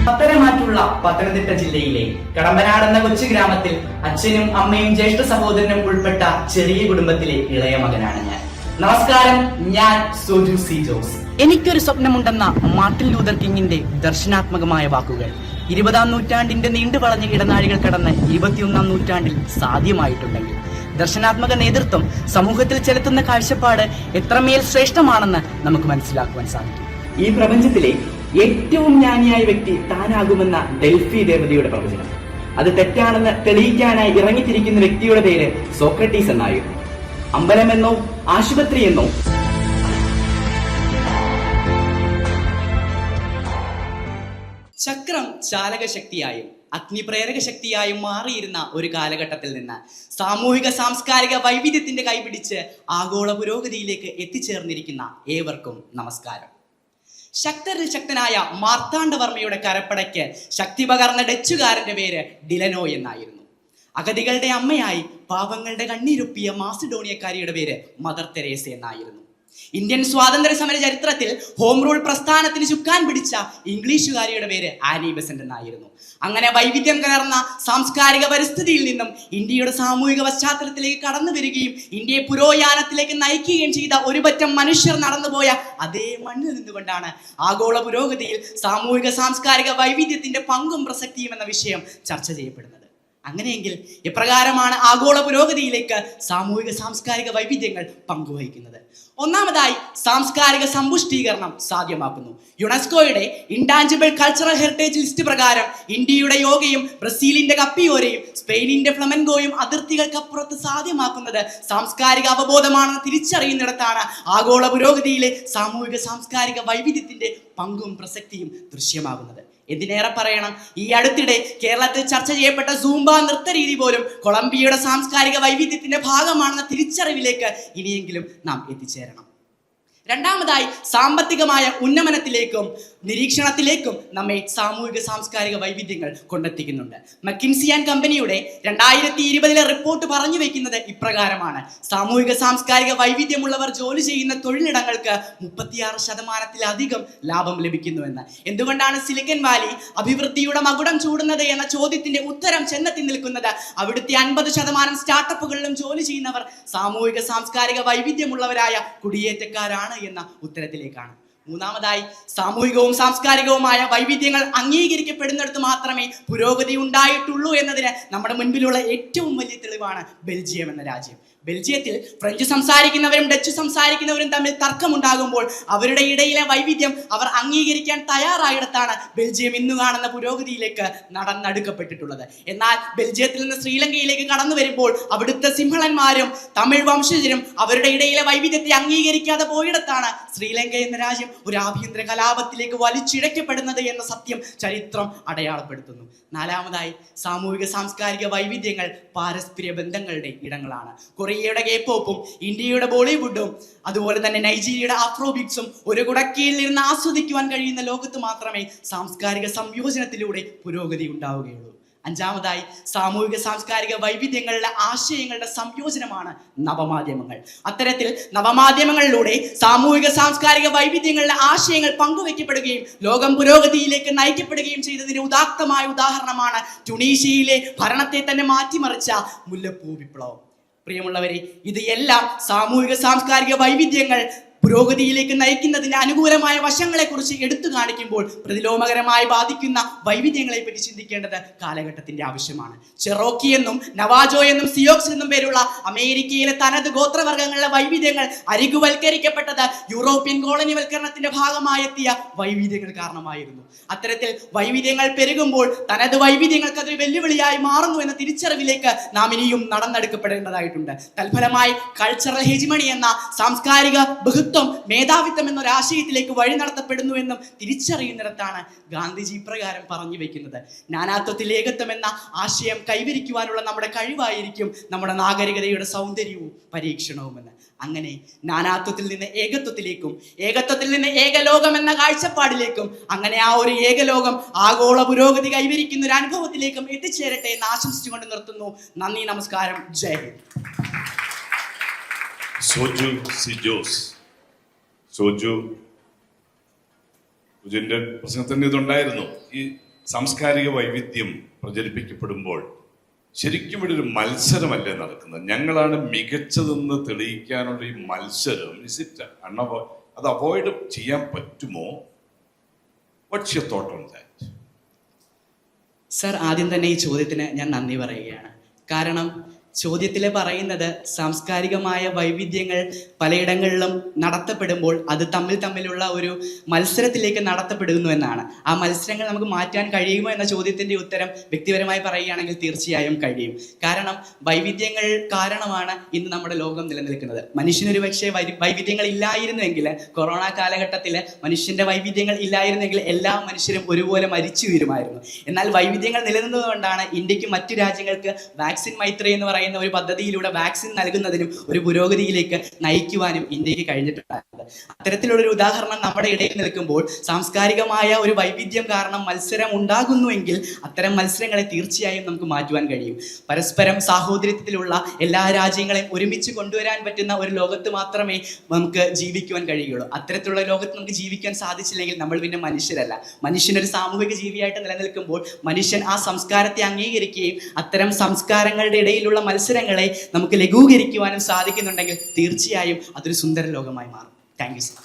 പത്തനംതിട്ട പത്തനംതിട്ട ജില്ലയിലെ കടമ്പനാട് എന്ന കൊച്ചു ഗ്രാമത്തിൽ അച്ഛനും അമ്മയും ജ്യേഷ്ഠ സഹോദരനും ഉൾപ്പെട്ട ചെറിയ കുടുംബത്തിലെ ഇളയ മകനാണ് ഞാൻ. നമസ്കാരം, ഞാൻ സോജു സി ജോസ്. എനിക്കൊരു സ്വപ്നമുണ്ടെന്ന മാർട്ടിൻ ലൂതർ കിങ്ങിന്റെ ദർശനാത്മകമായ വാക്കുകൾ 20-ാം നൂറ്റാണ്ടിന്റെ നീണ്ടു വളഞ്ഞ ഇടനാഴികൾ കടന്ന് 21-ാം നൂറ്റാണ്ടിൽ സാധ്യമായിട്ടുണ്ടെങ്കിൽ ദർശനാത്മക നേതൃത്വം സമൂഹത്തിൽ ചെലുത്തുന്ന കാഴ്ചപ്പാട് എത്രമേൽ ശ്രേഷ്ഠമാണെന്ന് നമുക്ക് മനസ്സിലാക്കുവാൻ സാധിക്കും. ഈ പ്രപഞ്ചത്തിലെ ഏറ്റവും ജ്ഞാനിയായ വ്യക്തി താനാകുമെന്ന ഡെൽഫി ദേവതയുടെ പ്രവചനം അത് തെറ്റാണെന്ന് തെളിയിക്കാനായി ഇറങ്ങിത്തിരിക്കുന്ന വ്യക്തിയുടെ പേര് സോക്രട്ടീസ് എന്നായിരുന്നു. അമ്പലമെന്നോ ആശുപത്രിയെന്നോ ചക്രം ചാലകശക്തിയായും അഗ്നിപ്രേരക ശക്തിയായും മാറിയിരുന്ന ഒരു കാലഘട്ടത്തിൽ നിന്ന് സാമൂഹിക സാംസ്കാരിക വൈവിധ്യത്തിന്റെ കൈപിടിച്ച് ആഗോള പുരോഗതിയിലേക്ക് എത്തിച്ചേർന്നിരിക്കുന്ന ഏവർക്കും നമസ്കാരം. ശക്തരിൽ ശക്തനായ മാർത്താണ്ഡവർമ്മയുടെ കരപ്പടയ്ക്ക് ശക്തി പകർന്ന ഡച്ചുകാരന്റെ പേര് ഡിലനോ എന്നായിരുന്നു. അഗതികളുടെ അമ്മയായി പാവങ്ങളുടെ കണ്ണീരൊപ്പിയ മാസിഡോണിയക്കാരിയുടെ പേര് മദർ തെരേസ എന്നായിരുന്നു. ഇന്ത്യൻ സ്വാതന്ത്ര്യ സമര ചരിത്രത്തിൽ ഹോം റൂൾ പ്രസ്ഥാനത്തിന് ചുക്കാൻ പിടിച്ച ഇംഗ്ലീഷുകാരിയുടെ പേര് ആനി ബെസന്റ് എന്നായിരുന്നു. അങ്ങനെ വൈവിധ്യം കലർന്ന സാംസ്കാരിക പരിസ്ഥിതിയിൽ നിന്നും ഇന്ത്യയുടെ സാമൂഹിക പശ്ചാത്തലത്തിലേക്ക് കടന്നു വരികയും ഇന്ത്യയെ പുരോയാനത്തിലേക്ക് നയിക്കുകയും ചെയ്ത ഒരുപറ്റം മനുഷ്യർ നടന്നുപോയ അതേ മണ്ണിൽ നിന്നുകൊണ്ടാണ് ആഗോള പുരോഗതിയിൽ സാമൂഹിക സാംസ്കാരിക വൈവിധ്യത്തിന്റെ പങ്കും പ്രസക്തിയും എന്ന വിഷയം ചർച്ച ചെയ്യപ്പെടുന്നത്. അങ്ങനെയെങ്കിൽ എപ്രകാരമാണ് ആഗോള പുരോഗതിയിലേക്ക് സാമൂഹിക സാംസ്കാരിക വൈവിധ്യങ്ങൾ പങ്കുവഹിക്കുന്നത്? ഒന്നാമതായി സാംസ്കാരിക സമ്പുഷ്ടീകരണം സാധ്യമാക്കുന്നു. യുനെസ്കോയുടെ ഇൻടാഞ്ചിബിൾ കൾച്ചറൽ ഹെറിറ്റേജ് ലിസ്റ്റ് പ്രകാരം ഇന്ത്യയുടെ യോഗയും ബ്രസീലിന്റെ കപ്പിയോരയും സ്പെയിനിന്റെ ഫ്ലമൻഗോയും അതിർത്തികൾക്കപ്പുറത്ത് സാധ്യമാക്കുന്നത് സാംസ്കാരിക അവബോധമാണെന്ന് തിരിച്ചറിയുന്നിടത്താണ് ആഗോള പുരോഗതിയിലെ സാമൂഹിക സാംസ്കാരിക വൈവിധ്യത്തിന്റെ പങ്കും പ്രസക്തിയും ദൃശ്യമാകുന്നത്. എന്തിനേറെ പറയണം, ഈ അടുത്തിടെ കേരളത്തിൽ ചർച്ച ചെയ്യപ്പെട്ട സൂംബ നൃത്ത രീതി പോലും കൊളംബിയയുടെ സാംസ്കാരിക വൈവിധ്യത്തിന്റെ ഭാഗമാണെന്ന തിരിച്ചറിവിലേക്ക് ഇനിയെങ്കിലും നാം എത്തിച്ചേരണം. രണ്ടാമതായി സാമ്പത്തികമായ ഉന്നമനത്തിലേക്കും നിരീക്ഷണത്തിലേക്കും നമ്മെ സാമൂഹിക സാംസ്കാരിക വൈവിധ്യങ്ങൾ കൊണ്ടെത്തിക്കുന്നുണ്ട്. മക്കിൻസി ആൻഡ് കമ്പനിയുടെ 2020 റിപ്പോർട്ട് പറഞ്ഞു വെക്കുന്നത് ഇപ്രകാരമാണ്: സാമൂഹിക സാംസ്കാരിക വൈവിധ്യമുള്ളവർ ജോലി ചെയ്യുന്ന തൊഴിലിടങ്ങൾക്ക് 36% ലാഭം ലഭിക്കുന്നുവെന്ന്. എന്തുകൊണ്ടാണ് സിലിക്കൺ വാലി അഭിവൃദ്ധിയുടെ മകുടം ചൂടുന്നത് എന്ന ചോദ്യത്തിന്റെ ഉത്തരം ചെന്നെത്തി നിൽക്കുന്നത് അവിടുത്തെ 50% സ്റ്റാർട്ടപ്പുകളിലും ജോലി ചെയ്യുന്നവർ സാമൂഹിക സാംസ്കാരിക വൈവിധ്യമുള്ളവരായ കുടിയേറ്റക്കാരാണ് എന്ന ഉത്തരത്തിലേക്കാണ്. മൂന്നാമതായി സാമൂഹികവും സാംസ്കാരികവുമായ വൈവിധ്യങ്ങൾ അംഗീകരിക്കപ്പെടുന്നിടത്ത് മാത്രമേ പുരോഗതി ഉണ്ടായിട്ടുള്ളൂ എന്നതിന് നമ്മുടെ മുൻപിലുള്ള ഏറ്റവും വലിയ തെളിവാണ് ബെൽജിയം എന്ന രാജ്യം. ബെൽജിയത്തിൽ ഫ്രഞ്ച് സംസാരിക്കുന്നവരും ഡച്ച് സംസാരിക്കുന്നവരും തമ്മിൽ തർക്കമുണ്ടാകുമ്പോൾ അവരുടെ ഇടയിലെ വൈവിധ്യം അവർ അംഗീകരിക്കാൻ തയ്യാറായിടത്താണ് ബെൽജിയം ഇന്ന് കാണുന്ന പുരോഗതിയിലേക്ക് നടന്നെടുക്കപ്പെട്ടിട്ടുള്ളത്. എന്നാൽ ബെൽജിയത്തിൽ നിന്ന് ശ്രീലങ്കയിലേക്ക് കടന്നു വരുമ്പോൾ അവിടുത്തെ സിംഹളന്മാരും തമിഴ് വംശജരും അവരുടെ ഇടയിലെ വൈവിധ്യത്തെ അംഗീകരിക്കാതെ പോയിടത്താണ് ശ്രീലങ്ക എന്ന രാജ്യം ഒരു ആഭ്യന്തര കലാപത്തിലേക്ക് വലിച്ചിഴക്കപ്പെടുന്നത് എന്ന സത്യം ചരിത്രം അടയാളപ്പെടുത്തുന്നു. നാലാമതായി സാമൂഹിക സാംസ്കാരിക വൈവിധ്യങ്ങൾ പാരസ്പര്യ ബന്ധങ്ങളുടെ ഇടങ്ങളാണ്. കൊറിയയുടെ കേപോപ്പും ഇന്ത്യയുടെ ബോളിവുഡും അതുപോലെ തന്നെ നൈജീരിയയുടെ ആഫ്രോബീറ്റ്സും ഒരു കുടക്കീഴിൽ നിന്ന് ആസ്വദിക്കുവാൻ കഴിയുന്ന ലോകത്ത് മാത്രമേ സാംസ്കാരിക സംയോജനത്തിലൂടെ പുരോഗതി ഉണ്ടാവുകയുള്ളൂ. അഞ്ചാമതായി സാമൂഹിക സാംസ്കാരിക വൈവിധ്യങ്ങളുടെ ആശയങ്ങളുടെ സംയോജനമാണ് നവമാധ്യമങ്ങൾ. അത്തരത്തിൽ നവമാധ്യമങ്ങളിലൂടെ സാമൂഹിക സാംസ്കാരിക വൈവിധ്യങ്ങളുടെ ആശയങ്ങൾ പങ്കുവെക്കപ്പെടുകയും ലോകം പുരോഗതിയിലേക്ക് നയിക്കപ്പെടുകയും ചെയ്തതിന് ഉദാത്തമായ ഉദാഹരണമാണ് ടുണീഷ്യയിലെ ഭരണത്തെ തന്നെ മാറ്റിമറിച്ച മുല്ലപ്പൂ വിപ്ലവം. പ്രിയമുള്ളവരെ, ഇത് എല്ലാം സാമൂഹിക സാംസ്കാരിക വൈവിധ്യങ്ങൾ പുരോഗതിയിലേക്ക് നയിക്കുന്നതിന് അനുകൂലമായ വശങ്ങളെക്കുറിച്ച് എടുത്തു കാണിക്കുമ്പോൾ പ്രതിലോമകരമായി ബാധിക്കുന്ന വൈവിധ്യങ്ങളെ പറ്റി ചിന്തിക്കേണ്ടത് കാലഘട്ടത്തിന്റെ ആവശ്യമാണ്. ചെറോക്കി എന്നും നവാജോ എന്നും സിയോക്സ് എന്നും പേരുള്ള അമേരിക്കയിലെ തനത് ഗോത്രവർഗങ്ങളുടെ വൈവിധ്യങ്ങൾ അരികുവൽക്കരിക്കപ്പെട്ടത് യൂറോപ്യൻ കോളനിവൽക്കരണത്തിന്റെ ഭാഗമായെത്തിയ വൈവിധ്യങ്ങൾ കാരണമായിരുന്നു. അത്തരത്തിൽ വൈവിധ്യങ്ങൾ പെരുകുമ്പോൾ തനത് വൈവിധ്യങ്ങൾക്ക് അതൊരു വെല്ലുവിളിയായി മാറുന്നു എന്ന തിരിച്ചറിവിലേക്ക് നാം ഇനിയും നടന്നെടുക്കപ്പെടേണ്ടതായിട്ടുണ്ട്. തൽഫലമായി കൾച്ചറൽ ഹെജിമണി എന്ന സാംസ്കാരിക മേധാവിത്വം എന്നൊരാശയത്തിലേക്ക് വഴി നടത്തപ്പെടുന്നു എന്നും തിരിച്ചറിയുന്നിടത്താണ് ഗാന്ധിജി ഇപ്രകാരം പറഞ്ഞു വെക്കുന്നത്: നാനാത്വത്തിൽ ഏകത്വം എന്ന ആശയം കൈവരിക്കുവാനുള്ള നമ്മുടെ കഴിവായിരിക്കും നമ്മുടെ നാഗരികതയുടെ സൗന്ദര്യവും പരീക്ഷണവുമെന്ന്. അങ്ങനെ നാനാത്വത്തിൽ നിന്ന് ഏകത്വത്തിലേക്കും ഏകത്വത്തിൽ നിന്ന് ഏകലോകം എന്ന കാഴ്ചപ്പാടിലേക്കും അങ്ങനെ ആ ഒരു ഏകലോകം ആഗോള പുരോഗതി കൈവരിക്കുന്ന ഒരു അനുഭവത്തിലേക്കും എത്തിച്ചേരട്ടെ എന്ന് ആശംസിച്ചുകൊണ്ട് നിർത്തുന്നു. നന്ദി, നമസ്കാരം, ജയ് ഹിന്ദ്. സോജു സി ജോസ്. സോജുവിന്റെ പ്രസംഗത്തിന്റെ ഇതുണ്ടായിരുന്നു. ഈ സാംസ്കാരിക വൈവിധ്യം പ്രചരിപ്പിക്കപ്പെടുമ്പോൾ ശരിക്കും ഇവിടെ ഒരു മത്സരമല്ലേ നടക്കുന്നത്. ഞങ്ങളാണ് മികച്ചതെന്ന് തെളിയിക്കാനുള്ള ഈ മത്സരം അത് അവോയ്ഡ് ചെയ്യാൻ പറ്റുമോ? What's your thought on that? Sir, ആദ്യം തന്നെ ഈ ചോദ്യത്തിന് ഞാൻ നന്ദി പറയുകയാണ്. കാരണം ചോദ്യത്തിൽ പറയുന്നത് സാംസ്കാരികമായ വൈവിധ്യങ്ങൾ പലയിടങ്ങളിലും നടത്തപ്പെടുമ്പോൾ അത് തമ്മിലുള്ള ഒരു മത്സരത്തിലേക്ക് നടത്തപ്പെടുന്നു എന്നാണ്. ആ മത്സരങ്ങൾ നമുക്ക് മാറ്റാൻ കഴിയുമോ എന്ന ചോദ്യത്തിൻ്റെ ഉത്തരം വ്യക്തിപരമായി പറയുകയാണെങ്കിൽ തീർച്ചയായും കഴിയും. കാരണം വൈവിധ്യങ്ങൾ കാരണമാണ് ഇന്ന് നമ്മുടെ ലോകം നിലനിൽക്കുന്നത്. മനുഷ്യനൊരു പക്ഷേ വൈവിധ്യങ്ങൾ ഇല്ലായിരുന്നുവെങ്കിൽ, കൊറോണ കാലഘട്ടത്തിൽ മനുഷ്യൻ്റെ വൈവിധ്യങ്ങൾ ഇല്ലായിരുന്നെങ്കിൽ എല്ലാ മനുഷ്യരും ഒരുപോലെ മരിച്ചു വീരുമായിരുന്നു. എന്നാൽ വൈവിധ്യങ്ങൾ നിലനിന്നതുകൊണ്ടാണ് ഇന്ത്യക്ക് മറ്റു രാജ്യങ്ങൾക്ക് വാക്സിൻ മൈത്രി എന്ന് പറയുന്ന ഒരു പദ്ധതിയിലൂടെ വാക്സിൻ നൽകുന്നതിനും ഒരു പുരോഗതിയിലേക്ക് നയിക്കുവാനും ഇന്ത്യക്ക് കഴിഞ്ഞിട്ടുണ്ടായിരുന്നത്. അത്തരത്തിലുള്ളൊരു ഉദാഹരണം നമ്മുടെ ഇടയിൽ നിൽക്കുമ്പോൾ സാംസ്കാരികമായ ഒരു വൈവിധ്യം കാരണം മത്സരം ഉണ്ടാകുന്നുവെങ്കിൽ അത്തരം മത്സരങ്ങളെ തീർച്ചയായും നമുക്ക് മാറ്റുവാൻ കഴിയും. പരസ്പരം സാഹോദര്യത്തിലുള്ള എല്ലാ രാജ്യങ്ങളെയും ഒരുമിച്ച് കൊണ്ടുവരാൻ പറ്റുന്ന ഒരു ലോകത്ത് മാത്രമേ നമുക്ക് ജീവിക്കുവാൻ കഴിയുള്ളൂ. അത്തരത്തിലുള്ള ലോകത്ത് നമുക്ക് ജീവിക്കാൻ സാധിച്ചില്ലെങ്കിൽ നമ്മൾ പിന്നെ മനുഷ്യരല്ല. മനുഷ്യനൊരു സാമൂഹിക ജീവിയായിട്ട് നിലനിൽക്കുമ്പോൾ മനുഷ്യൻ ആ സംസ്കാരത്തെ അംഗീകരിക്കുകയും അത്തരം സംസ്കാരങ്ങളുടെ ഇടയിലുള്ള മത്സരങ്ങളെ നമുക്ക് ലഘൂകരിക്കുവാനും സാധിക്കുന്നുണ്ടെങ്കിൽ തീർച്ചയായും അതൊരു സുന്ദര ലോകമായി മാറും. Thank you sir.